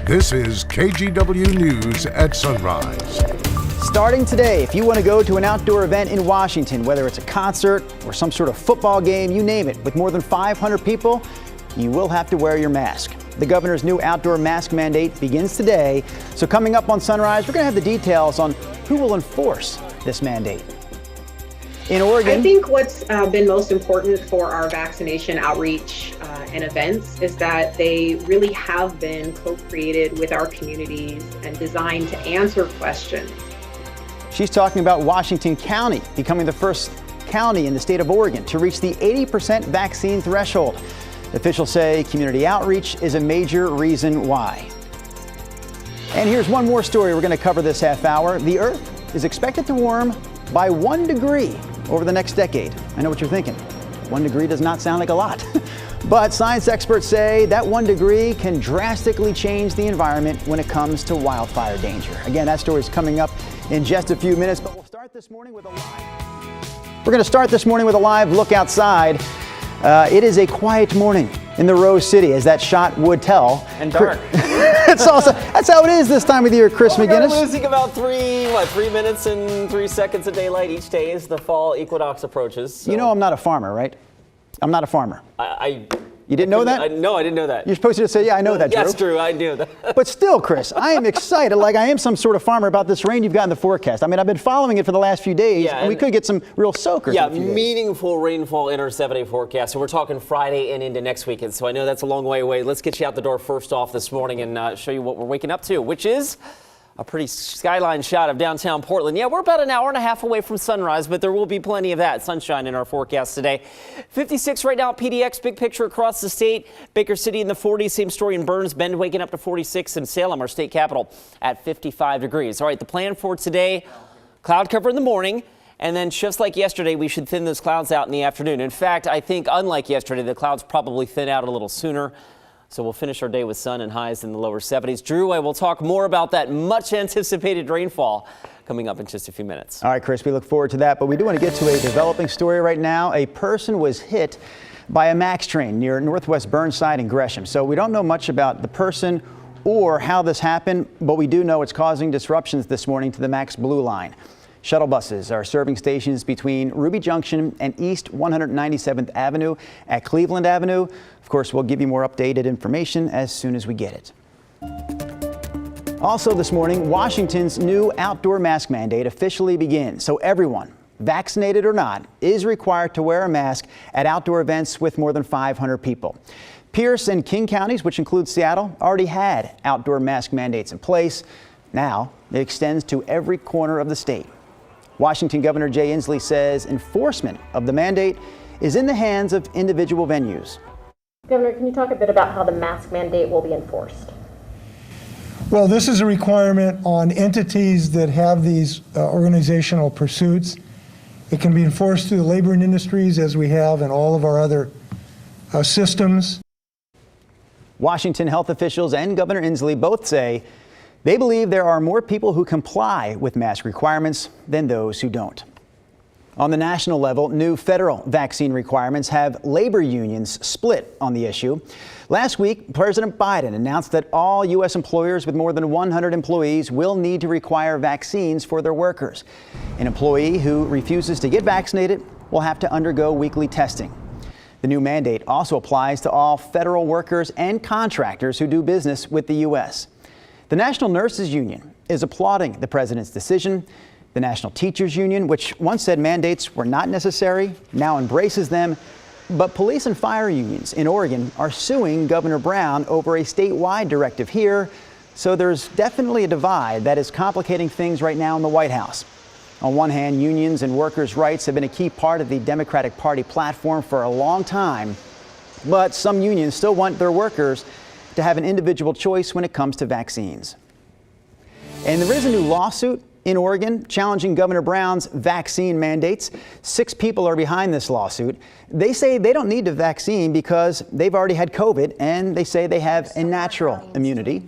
This is KGW News at Sunrise. Starting today, if you want to go to an outdoor event in Washington, whether it's a concert or some sort of football game, you name it, with more than 500 people, you will have to wear your mask. The governor's new outdoor mask mandate begins today. So coming up on Sunrise, we're going to have the details on who will enforce this mandate. In Oregon, I think what's been most important for our vaccination outreach and events is that they really have been co-created with our communities and designed to answer questions. She's talking about Washington County becoming the first county in the state of Oregon to reach the 80% vaccine threshold. Officials say community outreach is a major reason why. And here's one more story we're going to cover this half hour. The Earth is expected to warm by 1 degree over the next decade. I know what you're thinking. 1 degree does not sound like a lot. But science experts say that 1 degree can drastically change the environment when it comes to wildfire danger. Again, that story is coming up in just a few minutes, but we'll start this morning with a live. We're going to start this morning with a live look outside. It is a quiet morning in the Rose City, as that shot would tell. And dark. That's how it is this time of the year, Chris McGinnis. We're losing about 3 minutes and 3 seconds of daylight each day as the fall equinox approaches. So. You know I'm not a farmer, right? I'm not a farmer. You didn't know that? No, I didn't know that. You're supposed to say, yeah, I know that, Drew. Yes, Drew, I knew that. But still, Chris, I am excited like I am some sort of farmer about this rain you've got in the forecast. I mean, I've been following it for the last few days, and we could get some real soakers. Yeah, meaningful rainfall in our 7-day forecast. So we're talking Friday and into next weekend. So I know that's a long way away. Let's get you out the door first off this morning and show you what we're waking up to, which is a pretty skyline shot of downtown Portland. Yeah, we're about an hour and a half away from sunrise, but there will be plenty of that sunshine in our forecast today. 56 right now at PDX, big picture across the state. Baker City in the 40s, same story in Burns Bend, waking up to 46, and Salem, our state capital, at 55 degrees. All right, the plan for today, cloud cover in the morning. And then just like yesterday, we should thin those clouds out in the afternoon. In fact, I think unlike yesterday, the clouds probably thin out a little sooner. So we'll finish our day with sun and highs in the lower 70s. Drew, I will talk more about that much anticipated rainfall coming up in just a few minutes. All right, Chris, we look forward to that. But we do want to get to a developing story right now. A person was hit by a MAX train near Northwest Burnside and Gresham. So we don't know much about the person or how this happened, but we do know it's causing disruptions this morning to the MAX Blue Line. Shuttle buses are serving stations between Ruby Junction and East 197th Avenue at Cleveland Avenue. Of course, we'll give you more updated information as soon as we get it. Also this morning, Washington's new outdoor mask mandate officially begins. So everyone, vaccinated or not, is required to wear a mask at outdoor events with more than 500 people. Pierce and King counties, which includes Seattle, already had outdoor mask mandates in place. Now it extends to every corner of the state. Washington Governor Jay Inslee says enforcement of the mandate is in the hands of individual venues. Governor, can you talk a bit about how the mask mandate will be enforced? Well, this is a requirement on entities that have these organizational pursuits. It can be enforced through the labor and industries as we have in all of our other systems. Washington health officials and Governor Inslee both say they believe there are more people who comply with mask requirements than those who don't. On the national level, new federal vaccine requirements have labor unions split on the issue. Last week, President Biden announced that all U.S. employers with more than 100 employees will need to require vaccines for their workers. An employee who refuses to get vaccinated will have to undergo weekly testing. The new mandate also applies to all federal workers and contractors who do business with the U.S. The National Nurses Union is applauding the president's decision. The National Teachers Union, which once said mandates were not necessary, now embraces them. But police and fire unions in Oregon are suing Governor Brown over a statewide directive here. So there's definitely a divide that is complicating things right now in the White House. On one hand, unions and workers' rights have been a key part of the Democratic Party platform for a long time. But some unions still want their workers to have an individual choice when it comes to vaccines. And there is a new lawsuit in Oregon challenging Governor Brown's vaccine mandates. 6 people are behind this lawsuit. They say they don't need a vaccine because they've already had COVID, and they say they have a natural immunity.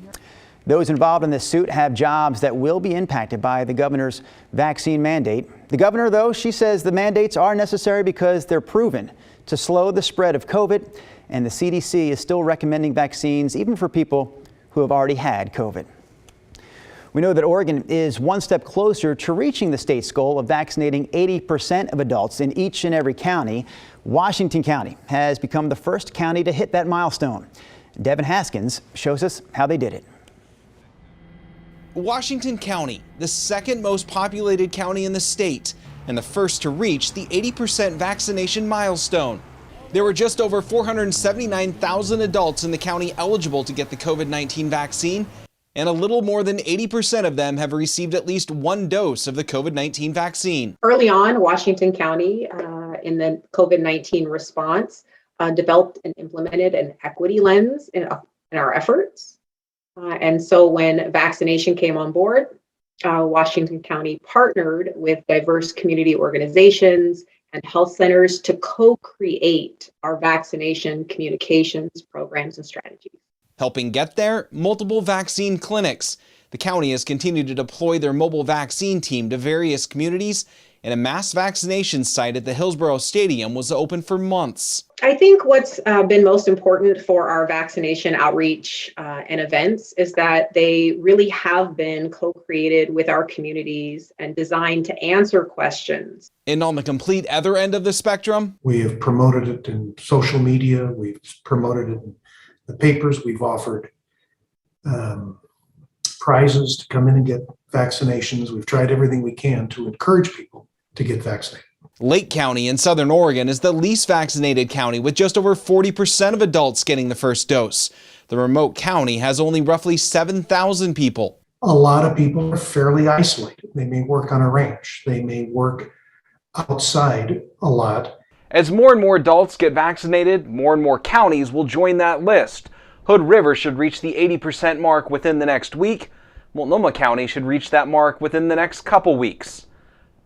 Those involved in this suit have jobs that will be impacted by the governor's vaccine mandate. The governor, though, she says the mandates are necessary because they're proven to slow the spread of COVID, and the CDC is still recommending vaccines even for people who have already had COVID. We know that Oregon is one step closer to reaching the state's goal of vaccinating 80% of adults in each and every county. Washington County has become the first county to hit that milestone. Devin Haskins shows us how they did it. Washington County, the second most populated county in the state, and the first to reach the 80% vaccination milestone. There were just over 479,000 adults in the county eligible to get the COVID-19 vaccine, and a little more than 80% of them have received at least one dose of the COVID-19 vaccine. Early on, Washington County, in the COVID-19 response, developed and implemented an equity lens in our efforts. And so when vaccination came on board, Washington County partnered with diverse community organizations and health centers to co-create our vaccination communications programs and strategies. Helping get there, multiple vaccine clinics. The county has continued to deploy their mobile vaccine team to various communities, and a mass vaccination site at the Hillsborough Stadium was open for months. I think what's been most important for our vaccination outreach and events is that they really have been co-created with our communities and designed to answer questions. And on the complete other end of the spectrum, we have promoted it in social media, we've promoted it in the papers, we've offered prizes to come in and get vaccinations. We've tried everything we can to encourage people to get vaccinated. Lake County in Southern Oregon is the least vaccinated county, with just over 40% of adults getting the first dose. The remote county has only roughly 7,000 people. A lot of people are fairly isolated. They may work on a ranch. They may work outside a lot. As more and more adults get vaccinated, more and more counties will join that list. Hood River should reach the 80% mark within the next week. Multnomah County should reach that mark within the next couple weeks.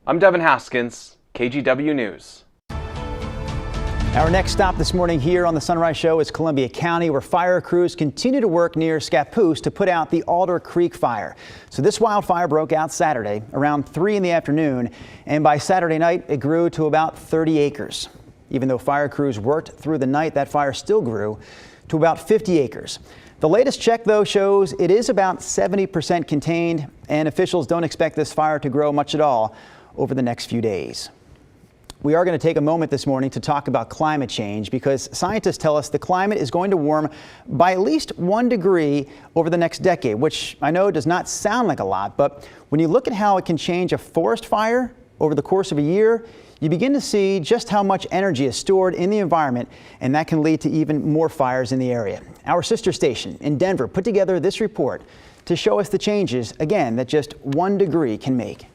I'm Devin Haskins, KGW News. Our next stop this morning here on the Sunrise Show is Columbia County, where fire crews continue to work near Scappoose to put out the Alder Creek fire. So this wildfire broke out Saturday around 3 in the afternoon, and by Saturday night it grew to about 30 acres. Even though fire crews worked through the night, that fire still grew to about 50 acres. The latest check, though, shows it is about 70% contained, and officials don't expect this fire to grow much at all over the next few days. We are going to take a moment this morning to talk about climate change, because scientists tell us the climate is going to warm by at least 1 degree over the next decade, which I know does not sound like a lot, but when you look at how it can change a forest fire over the course of a year, you begin to see just how much energy is stored in the environment, and that can lead to even more fires in the area. Our sister station in Denver put together this report to show us the changes, again, that just 1 degree can make.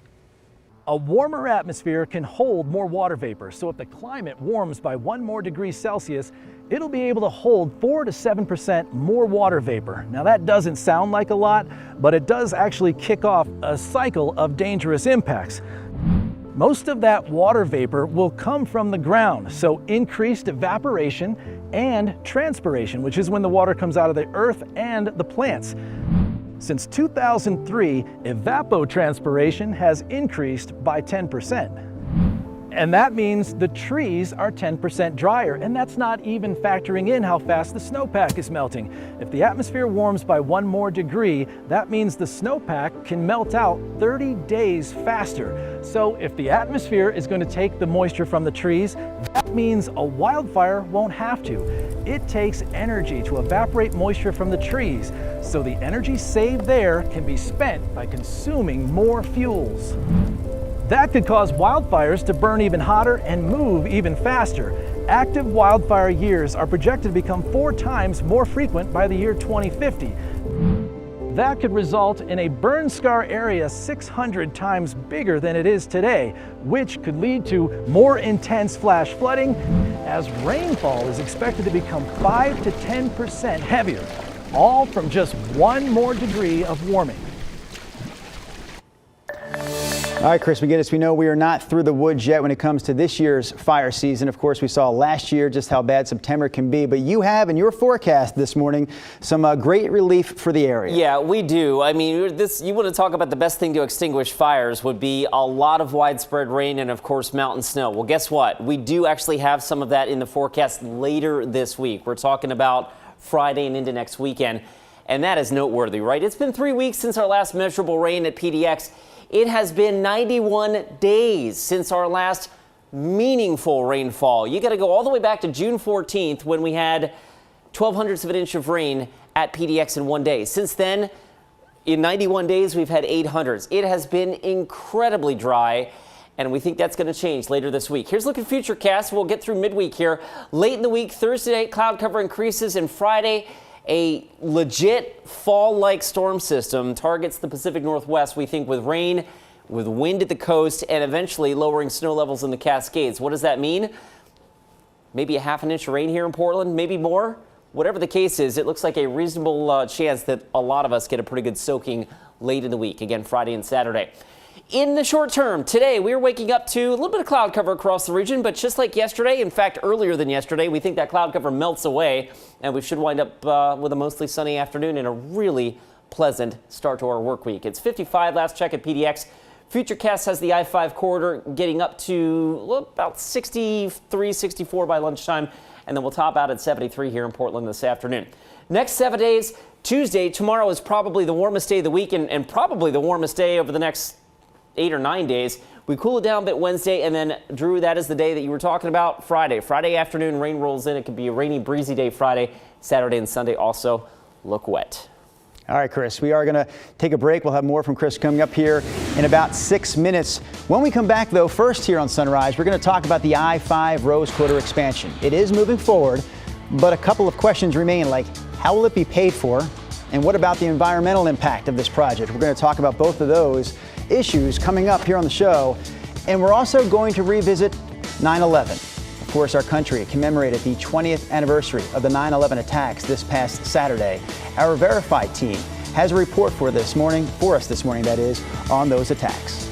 A warmer atmosphere can hold more water vapor, so if the climate warms by 1 more degree Celsius, it'll be able to hold 4 to 7% more water vapor. Now that doesn't sound like a lot, but it does actually kick off a cycle of dangerous impacts. Most of that water vapor will come from the ground, so increased evaporation and transpiration, which is when the water comes out of the earth and the plants. Since 2003, evapotranspiration has increased by 10%. And that means the trees are 10% drier, and that's not even factoring in how fast the snowpack is melting. If the atmosphere warms by 1 more degree, that means the snowpack can melt out 30 days faster. So if the atmosphere is going to take the moisture from the trees, that means a wildfire won't have to. It takes energy to evaporate moisture from the trees, so the energy saved there can be spent by consuming more fuels. That could cause wildfires to burn even hotter and move even faster. Active wildfire years are projected to become 4 times more frequent by the year 2050. That could result in a burn scar area 600 times bigger than it is today, which could lead to more intense flash flooding, as rainfall is expected to become 5 to 10% heavier, all from just 1 more degree of warming. All right, Chris McGinnis, we know we are not through the woods yet when it comes to this year's fire season. Of course, we saw last year just how bad September can be, but you have in your forecast this morning some great relief for the area. Yeah, we do. I mean, you want to talk about the best thing to extinguish fires would be a lot of widespread rain and, of course, mountain snow. Well, guess what? We do actually have some of that in the forecast later this week. We're talking about Friday and into next weekend. And that is noteworthy, right? It's been 3 weeks since our last measurable rain at PDX. It has been 91 days since our last meaningful rainfall. You got to go all the way back to June 14th when we had 0.12 of an inch of rain at PDX in 1 day. Since then, in 91 days, we've had 0.08. It has been incredibly dry, and we think that's going to change later this week. Here's a look at Futurecast. We'll get through midweek here. Late in the week, Thursday night, cloud cover increases, and Friday, a legit fall-like storm system targets the Pacific Northwest, we think, with rain, with wind at the coast, and eventually lowering snow levels in the Cascades. What does that mean? Maybe a half an inch of rain here in Portland, maybe more. Whatever the case is, it looks like a reasonable chance that a lot of us get a pretty good soaking late in the week, again, Friday and Saturday. In the short term, today, we're waking up to a little bit of cloud cover across the region, but just like yesterday, in fact, earlier than yesterday, we think that cloud cover melts away, and we should wind up with a mostly sunny afternoon and a really pleasant start to our work week. It's 55 last check at PDX. Futurecast has the I-5 corridor getting up to about 63, 64 by lunchtime, and then we'll top out at 73 here in Portland this afternoon. Next 7 days, Tuesday, tomorrow is probably the warmest day of the week and probably the warmest day over the next 8 or 9 days. We cool it down a bit Wednesday, and then, Drew, that is the day that you were talking about, Friday. Friday afternoon, rain rolls in. It could be a rainy, breezy day Friday. Saturday and Sunday also look wet. All right, Chris, we are going to take a break. We'll have more from Chris coming up here in about 6 minutes. When we come back, though, first here on Sunrise, we're going to talk about the I-5 Rose Quarter expansion. It is moving forward, but a couple of questions remain, like how will it be paid for? And what about the environmental impact of this project? We're going to talk about both of those issues coming up here on the show. And we're also going to revisit 9/11. Of course, our country commemorated the 20th anniversary of the 9/11 attacks this past Saturday. Our Verified team has a report for us this morning, that is, on those attacks.